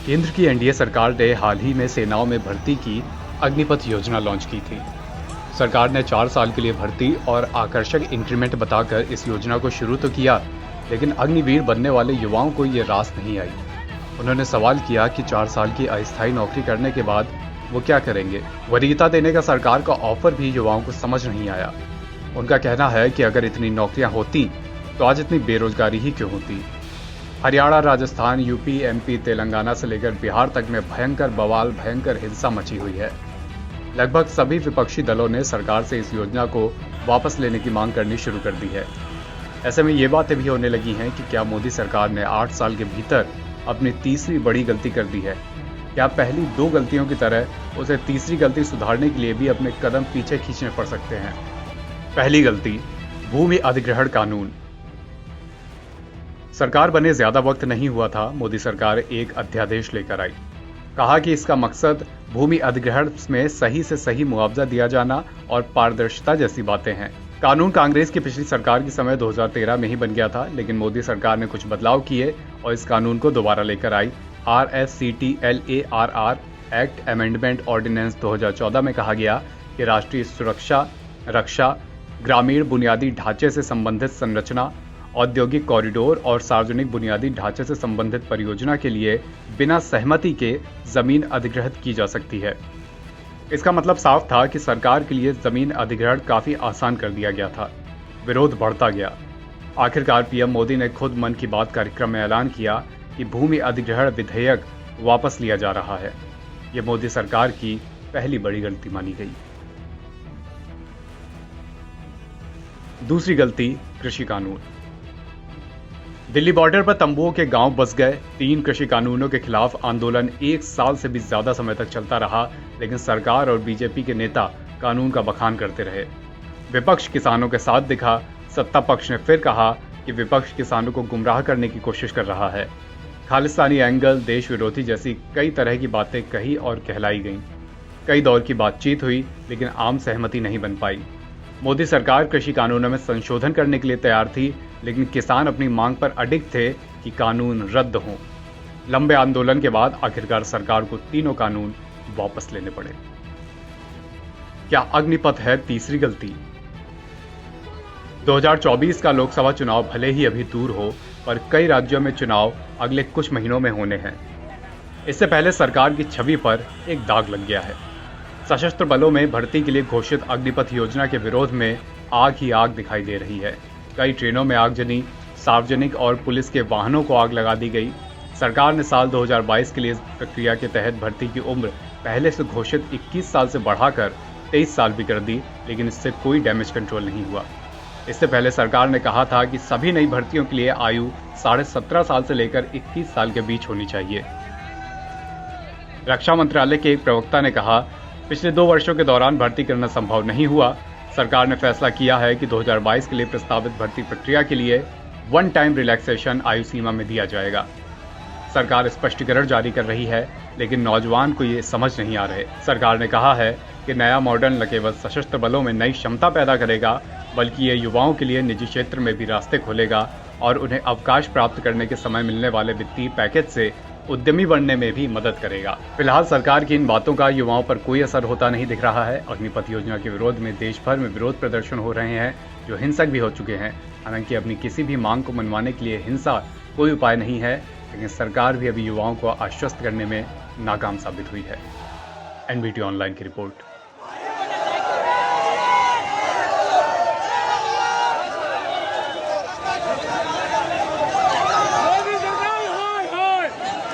केंद्र की एनडीए सरकार ने हाल ही में सेनाओं में भर्ती की अग्निपथ योजना लॉन्च की थी। सरकार ने 4 साल के लिए भर्ती और आकर्षक इंक्रीमेंट बताकर इस योजना को शुरू तो किया, लेकिन अग्निवीर बनने वाले युवाओं को ये रास नहीं आई। उन्होंने सवाल किया कि 4 साल की अस्थायी नौकरी करने के बाद वो क्या करेंगे। वरीयता देने का सरकार का ऑफर भी युवाओं को समझ नहीं आया। उनका कहना है कि अगर इतनी नौकरियां होती तो आज इतनी बेरोजगारी ही क्यों होती। हरियाणा, राजस्थान, यूपी, एमपी, तेलंगाना से लेकर बिहार तक में भयंकर बवाल, भयंकर हिंसा मची हुई है। लगभग सभी विपक्षी दलों ने सरकार से इस योजना को वापस लेने की मांग करनी शुरू कर दी है। ऐसे में ये बातें भी होने लगी हैं कि क्या मोदी सरकार ने 8 साल के भीतर अपनी तीसरी बड़ी गलती कर दी है। क्या पहली 2 गलतियों की तरह उसे तीसरी गलती सुधारने के लिए भी अपने कदम पीछे खींचने पड़ सकते हैं। पहली गलती, भूमि अधिग्रहण कानून। सरकार बने ज्यादा वक्त नहीं हुआ था, मोदी सरकार एक अध्यादेश लेकर आई। कहा कि इसका मकसद भूमि अधिग्रहण में सही से सही मुआवजा दिया जाना और पारदर्शिता जैसी बातें हैं। कानून कांग्रेस की पिछली सरकार के समय 2013 में ही बन गया था, लेकिन मोदी सरकार ने कुछ बदलाव किए और इस कानून को दोबारा लेकर आई। RSCTLARR एक्ट अमेंडमेंट ऑर्डिनेंस 2014 में कहा गया कि राष्ट्रीय सुरक्षा, रक्षा, ग्रामीण बुनियादी ढांचे से संबंधित संरचना, औद्योगिक कॉरिडोर और सार्वजनिक बुनियादी ढांचे से संबंधित परियोजना के लिए बिना सहमति के जमीन अधिग्रहित की जा सकती है। इसका मतलब साफ था कि सरकार के लिए जमीन अधिग्रहण काफी आसान कर दिया गया था। विरोध बढ़ता गया। आखिरकार पीएम मोदी ने खुद मन की बात कार्यक्रम में ऐलान किया कि भूमि अधिग्रहण विधेयक वापस लिया जा रहा है। यह मोदी सरकार की पहली बड़ी गलती मानी गई। दूसरी गलती, कृषि कानून। दिल्ली बॉर्डर पर तंबुओं के गांव बस गए। 3 कृषि कानूनों के खिलाफ आंदोलन 1 साल से भी ज्यादा समय तक चलता रहा, लेकिन सरकार और बीजेपी के नेता कानून का बखान करते रहे। विपक्ष किसानों के साथ दिखा। सत्ता पक्ष ने फिर कहा कि विपक्ष किसानों को गुमराह करने की कोशिश कर रहा है। खालिस्तानी एंगल, देश विरोधी जैसी कई तरह की बातें कही और कहलाई गईं। कई दौर की बातचीत हुई, लेकिन आम सहमति नहीं बन पाई। मोदी सरकार कृषि कानूनों में संशोधन करने के लिए तैयार थी, लेकिन किसान अपनी मांग पर अडिग थे कि कानून रद्द हों। लंबे आंदोलन के बाद आखिरकार सरकार को तीनों कानून वापस लेने पड़े। क्या अग्निपथ है तीसरी गलती? 2024 का लोकसभा चुनाव भले ही अभी दूर हो, पर कई राज्यों में चुनाव अगले कुछ महीनों में होने हैं। इससे पहले सरकार की छवि पर एक दाग लग गया है। सशस्त्र बलों में भर्ती के लिए घोषित अग्निपथ योजना के विरोध में आग ही आग दिखाई दे रही है। कई ट्रेनों में आगजनी, सार्वजनिक और पुलिस के वाहनों को आग लगा दी गई। सरकार ने साल 2022 के लिए इस प्रक्रिया के तहत भर्ती की उम्र पहले से घोषित 21 साल से बढ़ाकर 23 साल भी कर दी, लेकिन इससे कोई डैमेज कंट्रोल नहीं हुआ। इससे पहले सरकार ने कहा था कि सभी नई भर्तियों के लिए आयु 17.5 साल से लेकर 21 साल के बीच होनी चाहिए। रक्षा मंत्रालय के एक प्रवक्ता ने कहा, पिछले 2 वर्षों के दौरान भर्ती करना संभव नहीं हुआ। सरकार ने फैसला किया है कि 2022 के लिए प्रस्तावित भर्ती प्रक्रिया के लिए वन टाइम रिलैक्सेशन आयु सीमा में दिया जाएगा। सरकार स्पष्टीकरण जारी कर रही है, लेकिन नौजवान को ये समझ नहीं आ रहे। सरकार ने कहा है कि नया मॉडल न केवल सशस्त्र बलों में नई क्षमता पैदा करेगा, बल्कि ये युवाओं के लिए निजी क्षेत्र में भी रास्ते खोलेगा और उन्हें अवकाश प्राप्त करने के समय मिलने वाले वित्तीय पैकेज से उद्यमी बनने में भी मदद करेगा। फिलहाल सरकार की इन बातों का युवाओं पर कोई असर होता नहीं दिख रहा है। अग्निपथ योजना के विरोध में देश भर में विरोध प्रदर्शन हो रहे हैं, जो हिंसक भी हो चुके हैं। हालांकि अपनी किसी भी मांग को मनवाने के लिए हिंसा कोई उपाय नहीं है, लेकिन सरकार भी अभी युवाओं को आश्वस्त करने में नाकाम साबित हुई है। एनबीटी ऑनलाइन की रिपोर्ट।